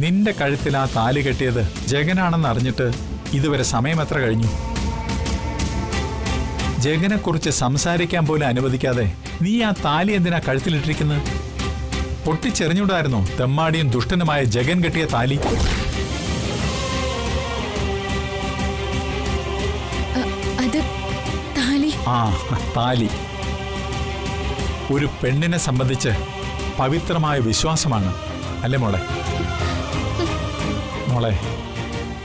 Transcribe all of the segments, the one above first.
നിന്റെ കഴുത്തിൽ ആ താലി കെട്ടിയത് ജഗനാണെന്ന് അറിഞ്ഞിട്ട് ഇതുവരെ സമയം എത്ര കഴിഞ്ഞു? ജഗനെക്കുറിച്ച് സംസാരിക്കാൻ പോലും അനുവദിക്കാതെ നീ ആ താലി എന്തിനാ കഴുത്തിലിട്ടിരിക്കുന്നത്? പൊട്ടിച്ചെറിഞ്ഞൂടായിരുന്നോ തെമ്മാടിയും ദുഷ്ടനുമായ ജഗൻ കെട്ടിയ താലി? ആ താലി ഒരു പെണ്ണിനെ സംബന്ധിച്ച് പവിത്രമായ വിശ്വാസമാണ് അല്ലേ മോളെ? മോളെ,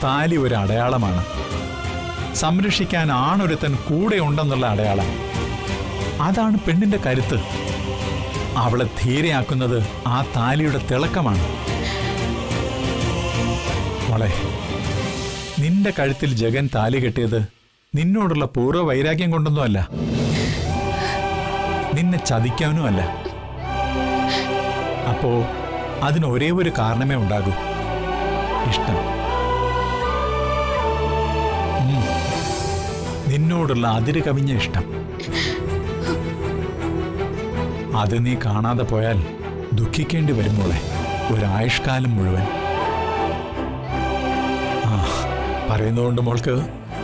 താലി ഒരു അടയാളമാണ്. സംരക്ഷിക്കാൻ ആണൊരുത്തൻ കൂടെ ഉണ്ടെന്നുള്ള അടയാളം. അതാണ് പെണ്ണിന്റെ കരുത്ത്. അവളെ ധീരയാക്കുന്നത് ആ താലിയുടെ തിളക്കമാണ്. മോളെ, നിന്റെ കഴുത്തിൽ ജഗൻ താലി കെട്ടിയത് നിന്നോടുള്ള പൂർവ്വ വൈരാഗ്യം കൊണ്ടൊന്നുമല്ല, നിന്നെ ചതിക്കാനുമല്ല. അപ്പോ അതിന് ഒരേ ഒരു കാരണമേ ഉണ്ടാകൂ, ഇഷ്ടം. നിന്നോടുള്ള അതിര് കവിഞ്ഞ ഇഷ്ടം. അത് നീ കാണാതെ പോയാൽ ദുഃഖിക്കേണ്ടി വരുമ്പോളെ ഒരായുഷ്കാലം മുഴുവൻ. പറയുന്നതുകൊണ്ട് മോൾക്ക്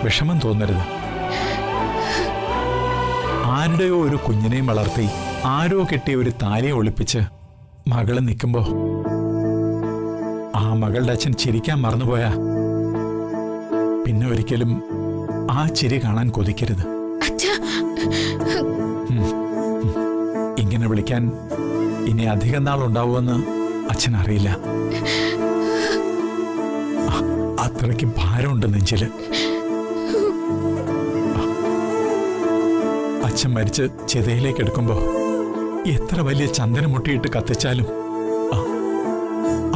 വിഷമം തോന്നരുത്. ആരുടെയോ ഒരു കുഞ്ഞിനെയും വളർത്തി ആരോ കെട്ടിയ ഒരു താലിയെ ഒളിപ്പിച്ച് മകള് നിൽക്കുമ്പോ ആ മകളുടെ അച്ഛൻ ചിരിക്കാൻ മറന്നുപോയാ പിന്നെ ഒരിക്കലും ആ ചിരി കാണാൻ കൊതിക്കരുത്. ഇങ്ങനെ വിളിക്കാൻ ഇനി അധികം നാൾ ഉണ്ടാവുമെന്ന് അച്ഛൻ അറിയില്ല. അത്രയ്ക്ക് ഭാരമുണ്ട് നെഞ്ചില്. അച്ഛൻ മരിച്ച് ചിതയിലേക്ക് എടുക്കുമ്പോ എത്ര വലിയ ചന്ദനം മുട്ടിയിട്ട് കത്തിച്ചാലും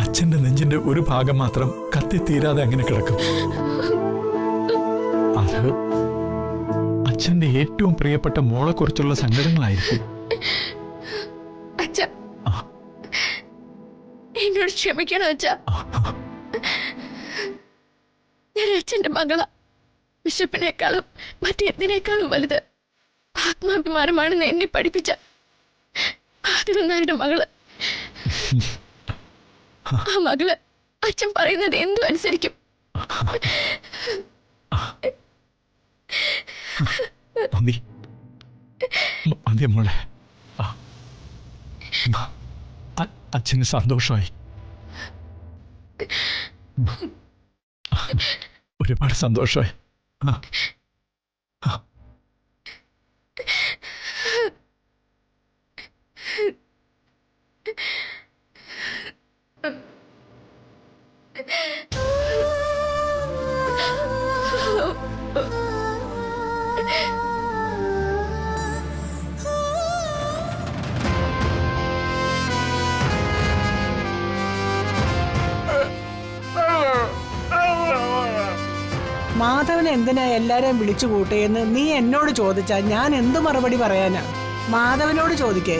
അച്ഛന്റെ നെഞ്ചിന്റെ ഒരു ഭാഗം മാത്രം കത്തിത്തീരാതെ അങ്ങനെ കിടക്കും. അത് അച്ഛന്റെ ഏറ്റവും പ്രിയപ്പെട്ട മോളെ കുറിച്ചുള്ള സങ്കടങ്ങളായിരിക്കും. എന്നോട് ക്ഷമിക്കണം അച്ഛാ. ഞാൻ അച്ഛന്റെ മകള. വിശപ്പിനേക്കാളും മറ്റെന്തിനേക്കാളും വലുത് ആത്മാഭിമാനമാണെന്ന് എന്നെ പഠിപ്പിച്ച 11 മകള്. ആ മകള് അച്ഛൻ പറയുന്നത് എന്തും അനുസരിക്കും. മോളെ, അച്ഛന് സന്തോഷമായി. ഒരുപാട് സന്തോഷമായി. മാധവനെ എന്തിനാ എല്ലാരെയും വിളിച്ചു കൂട്ടിയെന്ന് നീ എന്നോട് ചോദിച്ചാ ഞാൻ എന്തു മറുപടി പറയാനാ? മാധവനോട് ചോദിക്കേ.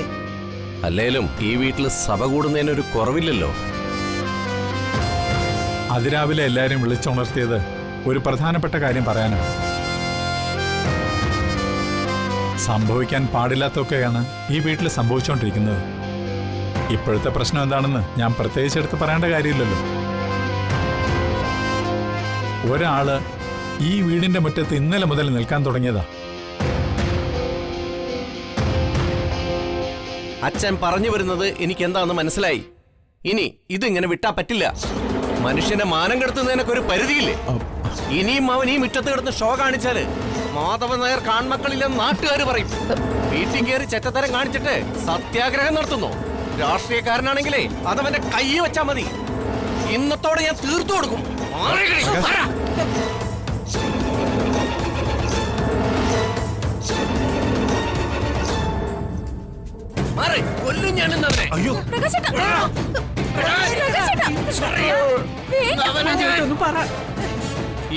അല്ലേലും ഈ വീട്ടിൽ സഭ കൂടുന്നതിനൊരു കുറവില്ലല്ലോ. അതിരാവിലെ എല്ലാരും വിളിച്ചുണർത്തിയത് ഒരു പ്രധാനപ്പെട്ട കാര്യം പറയാനാണ്. സംഭവിക്കാൻ പാടില്ലാത്തൊക്കെയാണ് ഈ വീട്ടിൽ സംഭവിച്ചുകൊണ്ടിരിക്കുന്നത്. ഇപ്പോഴത്തെ പ്രശ്നം എന്താണെന്ന് ഞാൻ പ്രത്യേകിച്ചെടുത്ത് പറയേണ്ട കാര്യമില്ലല്ലോ. ഒരാള് ഈ വീടിന്റെ മുറ്റത്ത് ഇന്നലെ മുതൽ നിൽക്കാൻ തുടങ്ങിയതാ. അച്ഛൻ പറഞ്ഞു വരുന്നത് എനിക്ക് എന്താണെന്ന് മനസ്സിലായി. ഇനി ഇതിങ്ങനെ വിട്ടാ പറ്റില്ല. മനുഷ്യനെ മാനം കെടുത്തുന്നതിനൊക്കെ ഒരു പരിധിയില്ലേ? ഇനിയും അവൻ ഈ മുറ്റത്ത് കിടന്ന് ഷോ കാണിച്ചാല് മാധവൻ നായർ കാൺമക്കളില്ലെന്ന് നാട്ടുകാർ പറയും. വീട്ടിൽ കയറി ചെറ്റത്തരം കാണിച്ചിട്ട് സത്യാഗ്രഹം നടത്തുന്നു. രാഷ്ട്രീയക്കാരനാണെങ്കിലേ അതവന്റെ കൈ വെച്ചാ മതി. ഇന്നത്തോടെ ഞാൻ തീർത്തു കൊടുക്കും. കൊല്ലും ഞാൻ. അയ്യോ,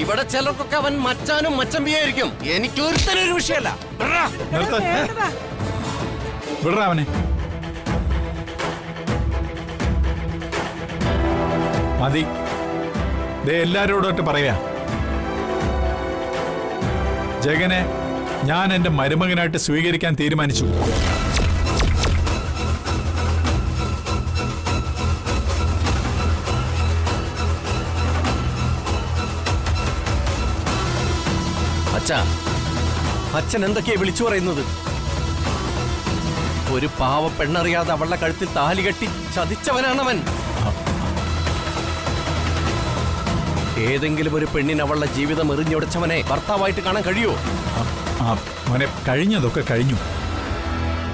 ഇവിടെ ചിലർക്കൊക്കെ അവൻ മച്ചാനും മച്ചമ്പിയായിരിക്കും. എനിക്കൊരുത്തനൊരു വിഷയമല്ല. വിടറാ അവനെ. മതി. എല്ലാരോടൊട്ട് പറയാ, ജഗനെ ഞാൻ എന്റെ മരുമകനായിട്ട് സ്വീകരിക്കാൻ തീരുമാനിച്ചു. അച്ഛൻ എന്തൊക്കെയാ വിളിച്ചു പറയുന്നത്? ഒരു പാവ പെണ്ണറിയാതെ അവളുടെ കഴുത്തിൽ താലി കെട്ടി ചതിച്ചവനാണവൻ. ഏതെങ്കിലും ഒരു പെണ്ണിന് അവളുടെ ജീവിതം എറിഞ്ഞൊടച്ചവനെ ഭർത്താവായിട്ട് കാണാൻ കഴിയോ? മോനെ, കഴിഞ്ഞതൊക്കെ കഴിഞ്ഞു.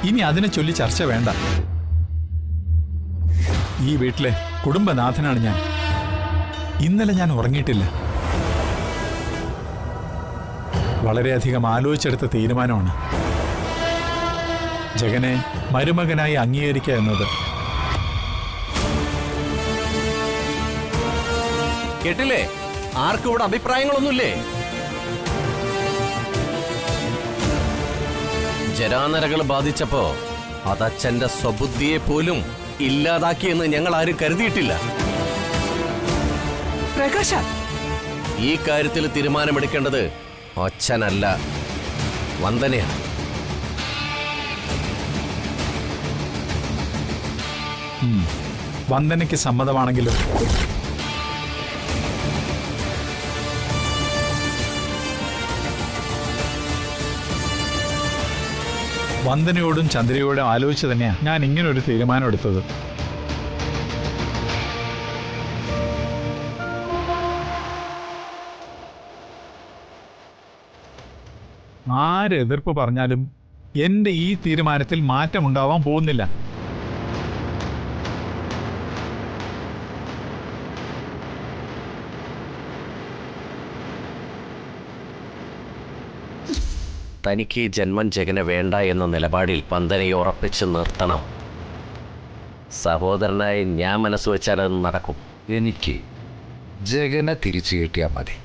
ഇനി അതിനെ ചൊല്ലി ചർച്ച വേണ്ട. ഈ വീട്ടിലെ കുടുംബനാഥനാണ് ഞാൻ. ഇന്നലെ ഞാൻ ഉറങ്ങിയിട്ടില്ല. വളരെയധികം ആലോചിച്ചെടുത്ത തീരുമാനമാണ് ജഗനെ മരുമകനായി അംഗീകരിക്കുക എന്നത്. കേട്ടില്ലേ? ആർക്കും ഇവിടെ അഭിപ്രായങ്ങളൊന്നുമില്ലേ? ജരാനരകൾ ബാധിച്ചപ്പോ അതച്ഛന്റെ സ്വബുദ്ധിയെ പോലും ഇല്ലാതാക്കിയെന്ന് ഞങ്ങൾ ആരും കരുതിയിട്ടില്ല. പ്രകാശ, ഈ കാര്യത്തിൽ തീരുമാനമെടുക്കേണ്ടത് അച്ഛനല്ല, വന്ദനയാണ്. വന്ദനയ്ക്ക് സമ്മതമാണെങ്കിലും വന്ദനയോടും ചന്ദ്രയോടും ആലോചിച്ച് തന്നെയാണ് ഞാൻ ഇങ്ങനൊരു തീരുമാനം എടുത്തത്. ആര് എതിർപ്പ് പറഞ്ഞാലും എൻ്റെ ഈ തീരുമാനത്തിൽ മാറ്റമുണ്ടാവാൻ പോകുന്നില്ല. തനിക്ക് ഈ ജന്മം ജഗനെ വേണ്ട എന്ന നിലപാടിൽ വന്ദനയെ ഉറപ്പിച്ച് നിർത്തണം. സഹോദരനായി ഞാൻ മനസ്സ് വെച്ചാൽ അത് നടക്കും. എനിക്ക് ജഗനെ തിരിച്ചു കിട്ടിയാൽ മതി.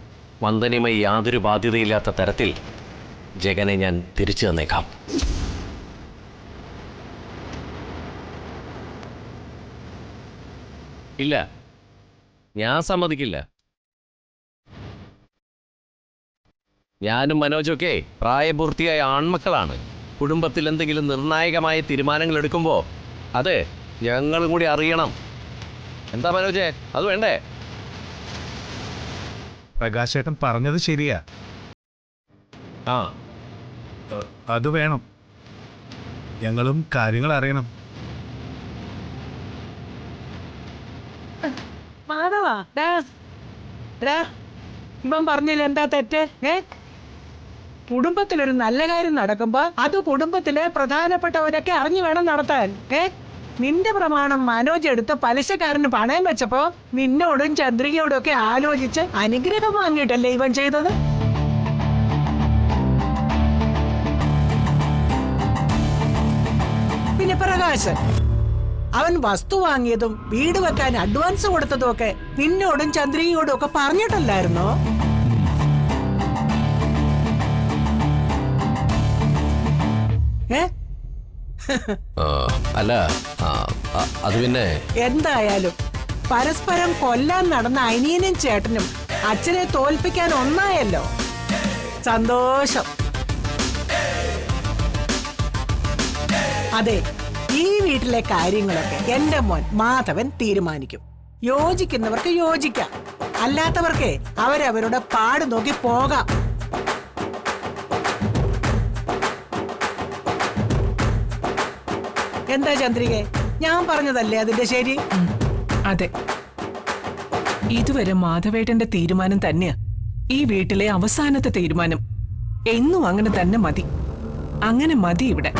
വന്ദനയുമായി യാതൊരു ബാധ്യതയില്ലാത്ത തരത്തിൽ ജഗനെ ഞാൻ തിരിച്ചു തന്നേക്കാം. ഇല്ല, ഞാൻ സമ്മതിക്കില്ല. ഞാനും മനോജൊക്കെ പ്രായപൂർത്തിയായ ആൺമക്കളാണ്. കുടുംബത്തിൽ എന്തെങ്കിലും നിർണായകമായ തീരുമാനങ്ങൾ എടുക്കുമ്പോൾ അത് ഞങ്ങളും കൂടി അറിയണം. എന്താ മനോജേ, അത് വേണ്ടേ? പ്രകാശേട്ടൻ പറഞ്ഞത് ശരിയാ. ആ, അത് വേണം. ഞങ്ങളും കാര്യങ്ങൾ അറിയണം. മാധവാ, ഇവൻ പറഞ്ഞില്ല എന്താ തെറ്റ്? കുടുംബത്തിലൊരു നല്ല കാര്യം നടക്കുമ്പോ അത് കുടുംബത്തിലെ പ്രധാനപ്പെട്ടവരൊക്കെ അറിഞ്ഞു വേണം നടത്താൻ. നിന്റെ പ്രമാണം മനോജ് എടുത്ത് പലിശക്കാരന് പണയം വെച്ചപ്പോ നിന്നോടും ചന്ദ്രികയോടും ഒക്കെ ആലോചിച്ച് അനുഗ്രഹം വാങ്ങിയിട്ടല്ലേ ഇവൻ ചെയ്തത്? പിന്നെ പ്രകാശൻ, അവൻ വസ്തു വാങ്ങിയതും വീട് വെക്കാൻ അഡ്വാൻസ് കൊടുത്തതും ഒക്കെ നിന്നോടും ചന്ദ്രികയോടും ഒക്കെ പറഞ്ഞിട്ടല്ലായിരുന്നോ? അല്ല, അത് പിന്നെ എന്തായാലും പരസ്പരം കൊല്ലാൻ നടന്ന അനിയനും ചേട്ടനും അച്ഛനെ തോൽപ്പിക്കാൻ ഒന്നായല്ലോ. സന്തോഷം. അതെ, ഈ വീട്ടിലെ കാര്യങ്ങളൊക്കെ എന്റെ മോൻ മാധവൻ തീരുമാനിക്കും. യോജിക്കുന്നവർക്ക് യോജിക്കാം, അല്ലാത്തവർക്ക് അവരവരുടെ പാട് നോക്കി പോകാം. എന്താ ചന്ദ്രികെ, ഞാൻ പറഞ്ഞതല്ലേ അതിന്റെ ശരി? അതെ, ഇതുവരെ മാധവേട്ടന്റെ തീരുമാനം തന്നെയാ ഈ വീട്ടിലെ അവസാനത്തെ തീരുമാനം. എന്നും അങ്ങനെ തന്നെ മതി. അങ്ങനെ മതി ഇവിടെ.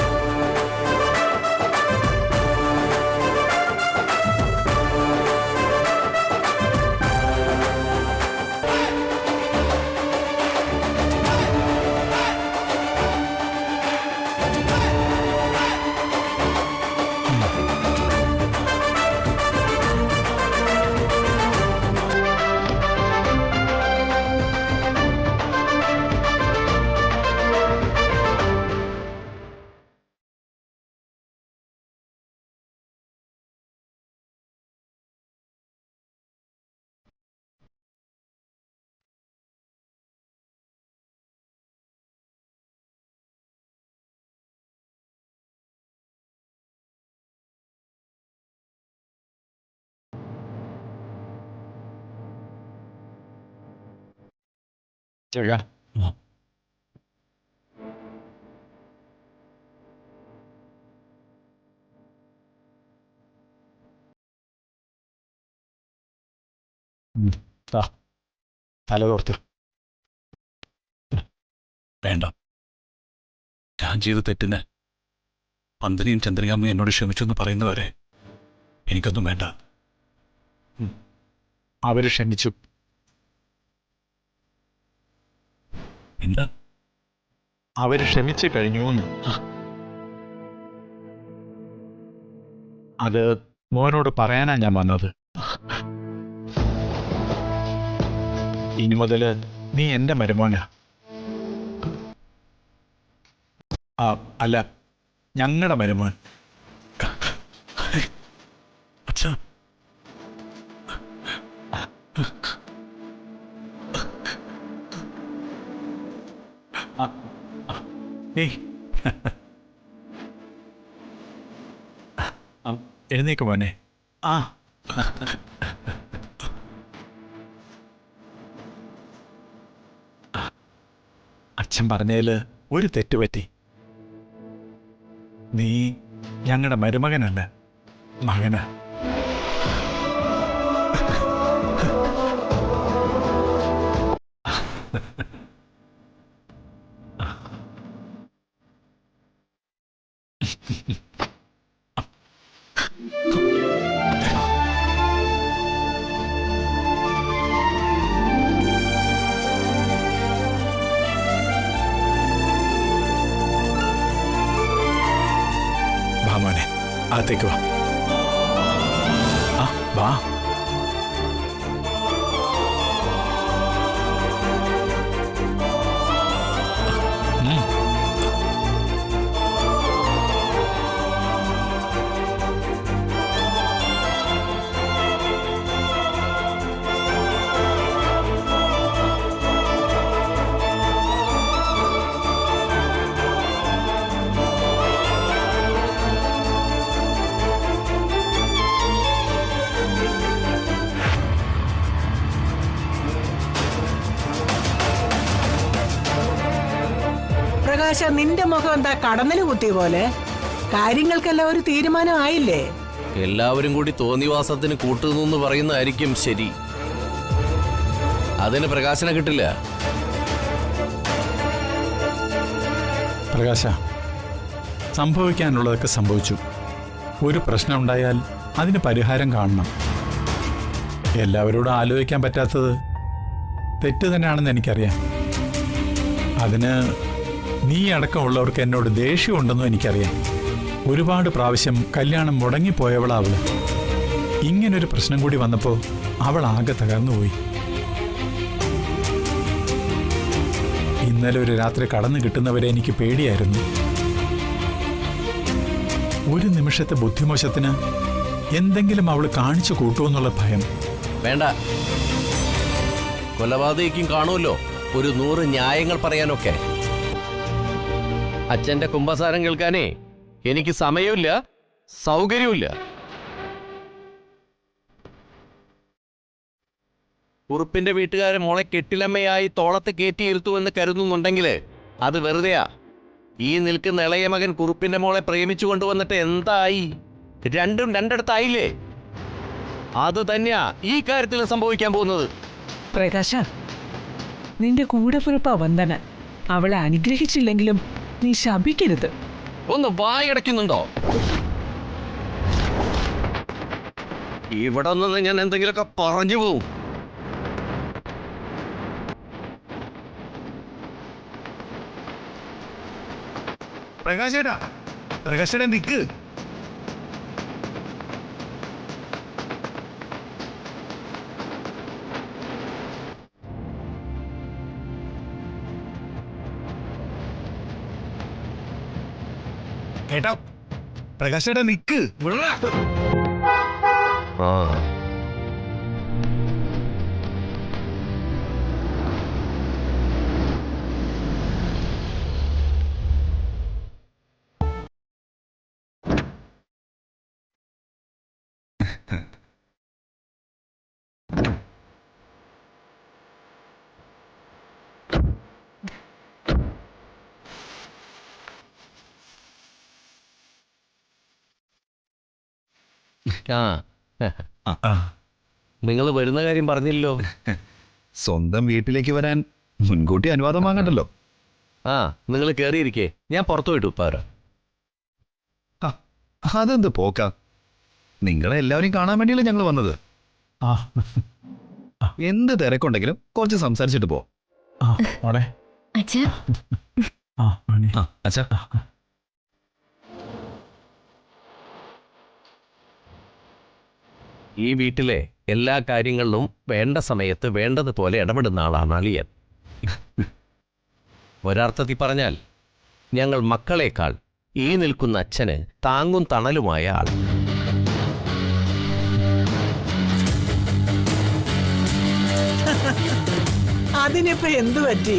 ജഗ, തല തോർത്ത്. വേണ്ട, ഞാൻ ചെയ്ത തെറ്റിന് പന്തനിയും ചന്ദ്രികാമ്മയും എന്നോട് ക്ഷമിച്ചു എന്ന് പറയുന്നവരെ എനിക്കൊന്നും വേണ്ട. അവര് ക്ഷമിച്ചു. എന്താ? അവര് ക്ഷമിച്ചു കഴിഞ്ഞു. അത് മോനോട് പറയാനാ ഞാൻ വന്നത്. ഇനി മുതല് നീ എന്റെ മരുമോനാ. അല്ല, ഞങ്ങളുടെ മരുമോൻ. അച്ഛാ, ഏയ് എഴുന്നേക്ക് മോനെ. അച്ഛൻ പറഞ്ഞതില് ഒരു തെറ്റ് പറ്റി. നീ ഞങ്ങളുടെ മരുമകനല്ല, മകനാ. മോനെ, അകത്തേക്ക് വാ. വാ. പ്രകാശ, നിന്റെ മുഖം എന്താ കടന്നല് കുത്തിയ പോലെ? കാര്യങ്ങൾക്കെല്ലാം ഒരു തീരുമാനമായില്ലേ? എല്ലാവരും കൂടി തോന്നിവാസത്തിന് കൂട്ടുന്നു പറയുന്നതായിരിക്കും ശരി. അതിന് പ്രകാശനം കിട്ടില്ല. പ്രകാശ, സംഭവിക്കാനുള്ളതൊക്കെ സംഭവിച്ചു. ഒരു പ്രശ്നം ഉണ്ടായാൽ അതിന് പരിഹാരം കാണണം. എല്ലാവരോടും ആലോചിക്കാൻ പറ്റാത്തത് തെറ്റ് തന്നെയാണെന്ന് എനിക്കറിയാം. അതിന് നീ അടക്കമുള്ളവർക്ക് എന്നോട് ദേഷ്യമുണ്ടെന്നും എനിക്കറിയാം. ഒരുപാട് പ്രാവശ്യം കല്യാണം മുടങ്ങിപ്പോയവളാ അവള്. ഇങ്ങനൊരു പ്രശ്നം കൂടി വന്നപ്പോൾ അവൾ ആകെ തകർന്നുപോയി. ഇന്നലെ ഒരു രാത്രി കടന്നു കിട്ടുന്നവരെ എനിക്ക് പേടിയായിരുന്നു. ഒരു നിമിഷത്തെ ബുദ്ധിമോശത്തിന് എന്തെങ്കിലും അവൾ കാണിച്ചു കൂട്ടുമെന്നുള്ള ഭയം. വേണ്ട, കൊലപാതകയ്ക്കും കാണുമല്ലോ ഒരു 100 ന്യായങ്ങൾ പറയാനൊക്കെ. അച്ഛന്റെ കുമ്പസാരം കേൾക്കാനേ എനിക്ക് സമയമില്ല, സൗകര്യമില്ല. കുറുപ്പിന്റെ വീട്ടുകാരെ മോളെ കെട്ടിലമ്മയായി തോളത്ത് കയറ്റിയിരുത്തുമെന്ന് കരുതുന്നുണ്ടെങ്കിൽ അത് വെറുതെയാ. ഈ നിൽക്കുന്ന ഇളയ മകൻ കുറുപ്പിന്റെ മോളെ പ്രേമിച്ചു കൊണ്ടുവന്നിട്ട് എന്തായി? രണ്ടും രണ്ടിടത്തായില്ലേ? അത് തന്നെയാ ഈ കാര്യത്തിൽ സംഭവിക്കാൻ പോകുന്നത്. പ്രകാശ, നിന്റെ കൂടെപ്പിറപ്പാ വന്ദന. അവളെ അനുഗ്രഹിച്ചില്ലെങ്കിലും നീ ശപിക്കരുത്. ഒന്ന് വായടയ്ക്കുന്നുണ്ടോ? ഇവിടെ നിന്ന് ഞാൻ എന്തെങ്കിലുമൊക്കെ പറഞ്ഞു പോവും. പ്രകാശേട്ടാ, പ്രകാശേട്ടാ നിക്ക്. കേട്ടോ, പ്രകാശേട്ടാ നിക്ക്. ആ നിങ്ങൾ വരുന്ന കാര്യം പറഞ്ഞില്ലല്ലോ. സ്വന്തം വീട്ടിലേക്ക് വരാൻ മുൻകൂട്ടി അനുവാദം വാങ്ങണ്ടല്ലോ. ആ, നിങ്ങൾ കയറിയിരിക്കേ, ഞാൻ പുറത്തു പോയിട്ട് ഉപ്പാര. ആ, അതെന്ത് പോക്കാ? നിങ്ങളെ എല്ലാവരെയും കാണാൻ വേണ്ടിയല്ലേ ഞങ്ങൾ വന്നത്. ആ എന്ത് തിരക്കുണ്ടെങ്കിലും കുറച്ച് സംസാരിച്ചിട്ട് പോ. ആ മോളെ അച്ഛാ ആ മോനെ. ആ അച്ഛാ. ഈ വീട്ടിലെ എല്ലാ കാര്യങ്ങളിലും വേണ്ട സമയത്ത് വേണ്ടതുപോലെ ഇടപെടുന്ന ആളാണ് അളിയൻ. ഒരർത്ഥത്തിൽ പറഞ്ഞാൽ ഞങ്ങൾ മക്കളേക്കാൾ ഈ നിൽക്കുന്ന അച്ഛന് താങ്ങും തണലുമായ ആൾ. അതിനിപ്പോ എന്തു പറ്റി?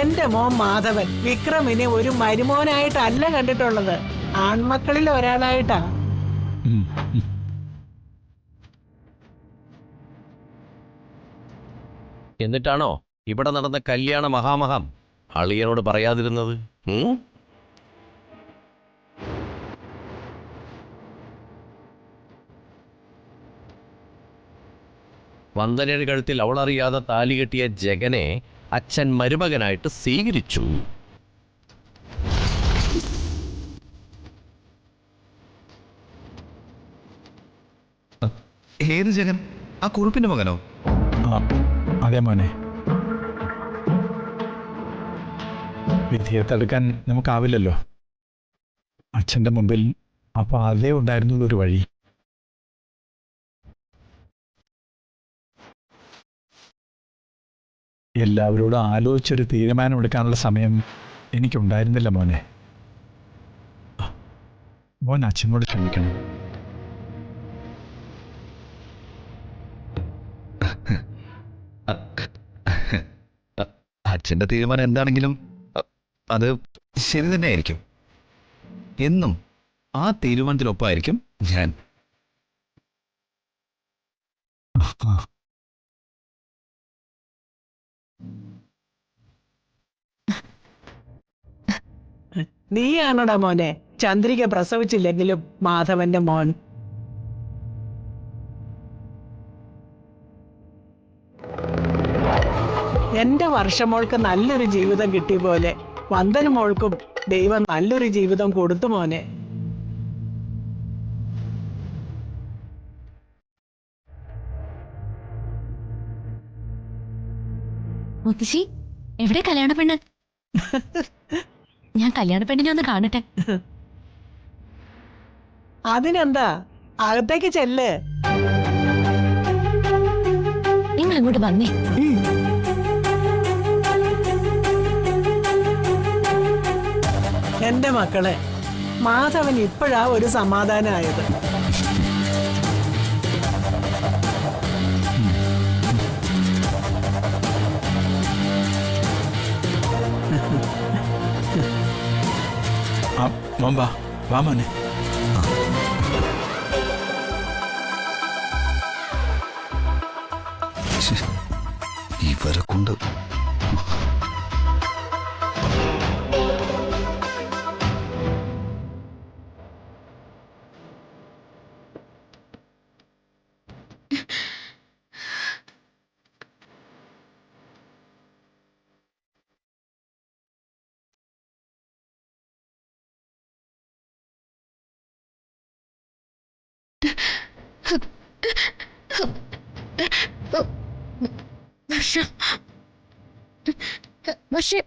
എന്റെ മോൻ മാധവൻ വിക്രമിനെ ഒരു മരുമോനായിട്ടല്ല കണ്ടിട്ടുള്ളത്, ആൺമക്കളിൽ ഒരാളായിട്ടാ. ഉം, ഉം. എന്നിട്ടാണോ ഇവിടെ നടന്ന കല്യാണ മഹാമഹം അളിയനോട് പറയാതിരുന്നത്? വന്ദനയുടെ കഴുത്തിൽ അവളറിയാതെ താലി കെട്ടിയ ജഗനെ അച്ഛൻ മരുമകനായിട്ട് സ്വീകരിച്ചു. ഏത് ജഗൻ? ആ കുറുപ്പിന്റെ മകനോ? ആ അതെ മോനെ. വിധിയെ തടുക്കാൻ നമുക്കാവില്ലല്ലോ. അച്ഛൻ്റെ മുമ്പിൽ അപ്പോൾ അതേ ഉണ്ടായിരുന്നത് ഒരു വഴി. എല്ലാവരോടും ആലോചിച്ചൊരു തീരുമാനമെടുക്കാനുള്ള സമയം എനിക്കുണ്ടായിരുന്നില്ല മോനെ. മോൻ അച്ഛനോട് ക്ഷമിക്കണം. അച്ഛന്റെ തീരുമാനം എന്താണെങ്കിലും അത് ശരി തന്നെയായിരിക്കും. എന്നും ആ തീരുമാനത്തിനൊപ്പമായിരിക്കും ഞാൻ. നീയാണോടാ മോനെ ചന്ദ്രിക പ്രസവിച്ചില്ലെങ്കിലും മാധവന്റെ മോൻ? എന്റെ വർഷമോൾക്ക് നല്ലൊരു ജീവിതം കിട്ടിയ പോലെ വന്ദന മോൾക്കും ദൈവം നല്ലൊരു ജീവിതം കൊടുത്തു മോനെ. മുത്തശ്ശി, എവിടെ കല്യാണ പെണ്ണ്? ഞാൻ കല്യാണ പെണ്ണിനെ ഒന്ന് കാണട്ടെ. അതിനെന്താ, അകത്തേക്ക് ചെല്ല്. നിങ്ങൾ ഇങ്ങോട്ട് വന്നേ. എന്റെ മക്കളെ, മാധവൻ ഇപ്പോഴാ ഒരു സമാധാനമായത്. മോൻ വാ വാ മോനെ. ഇവരെ കൊണ്ട് പക്ഷെ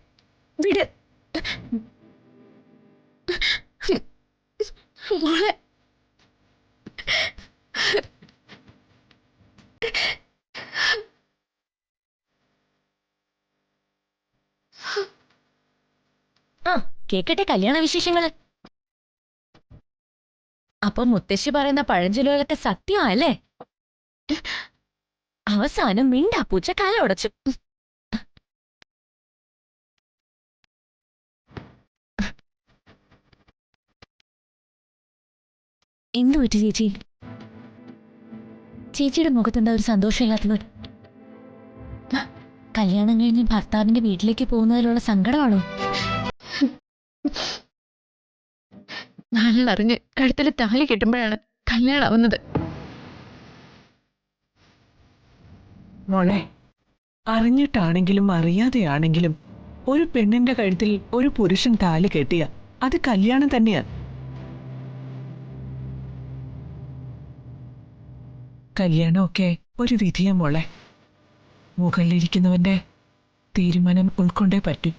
വിട് മോളെ. ആ കേക്കട്ടെ കല്യാണ വിശേഷങ്ങള്. അപ്പൊ മുത്തശ്ശി പറയുന്ന പഴഞ്ചൊല്ലുകളൊക്കെ സത്യമാല്ലേ? അവസാനം മിണ്ടാ പൂച്ച കാല ഉടച്ചു. എന്തു പറ്റി ചേച്ചി? ചേച്ചിയുടെ മുഖത്തെന്താ ഒരു സന്തോഷമില്ലാത്തത്? കല്യാണം കഴിഞ്ഞ് ഭർത്താവിന്റെ വീട്ടിലേക്ക് പോകുന്നതിലുള്ള സങ്കടമാണോ? നാളറിഞ്ഞ് കഴുത്തിൽ താലി കെട്ടുമ്പോഴാണ് കല്യാണം ആവുന്നത്. മോളെ, അറിഞ്ഞിട്ടാണെങ്കിലും അറിയാതെയാണെങ്കിലും ഒരു പെണ്ണിന്റെ കഴുത്തിൽ ഒരു പുരുഷൻ താലി കെട്ടിയ അത് കല്യാണം തന്നെയാ. കല്യാണമൊക്കെ ഒരു വിധിയാ മോളെ. മുകളിലിരിക്കുന്നവന്റെ തീരുമാനം ഉൾക്കൊണ്ടേ പറ്റൂ.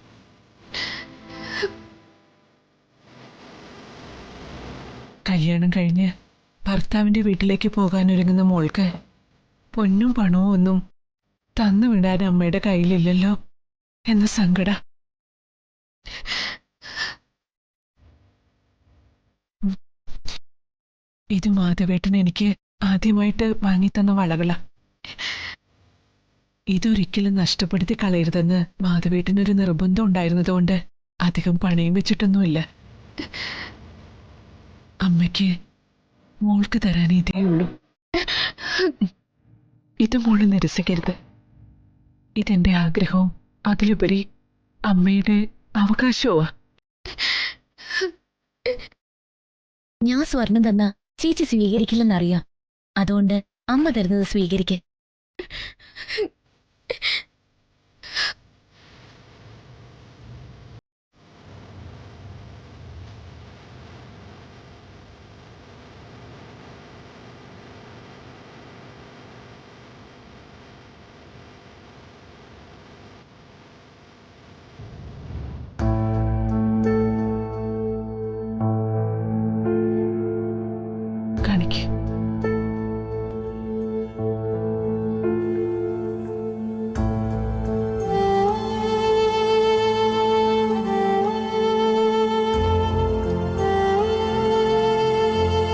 കല്യാണം കഴിഞ്ഞ് ഭർത്താവിന്റെ വീട്ടിലേക്ക് പോകാനൊരുങ്ങുന്ന മോൾക്ക് പൊന്നും പണവും ഒന്നും തന്നു വിടാൻ അമ്മയുടെ കയ്യിലില്ലല്ലോ എന്ന സങ്കട. ഇത് മാധവേട്ടൻ എനിക്ക് ആദ്യമായിട്ട് വാങ്ങിത്തന്ന വളകളാ. ഇതൊരിക്കലും നഷ്ടപ്പെടുത്തി കളയരുതെന്ന് മാധവേട്ടനൊരു നിർബന്ധം ഉണ്ടായിരുന്നതുകൊണ്ട് അധികം പണയം വെച്ചിട്ടൊന്നുമില്ല. അമ്മയ്ക്ക് മോൾക്ക് തരാൻ ഇതേ ഉള്ളൂ. ഇത് മോള് നിരസിക്കരുത്. ഇതെന്റെ ആഗ്രഹവും അതിലുപരി അമ്മയുടെ അവകാശവുമാ. ഞാൻ സ്വർണം തന്ന ചേച്ചി സ്വീകരിക്കില്ലെന്നറിയാം. അതുകൊണ്ട് അമ്മ തരുന്നത് സ്വീകരിക്ക്.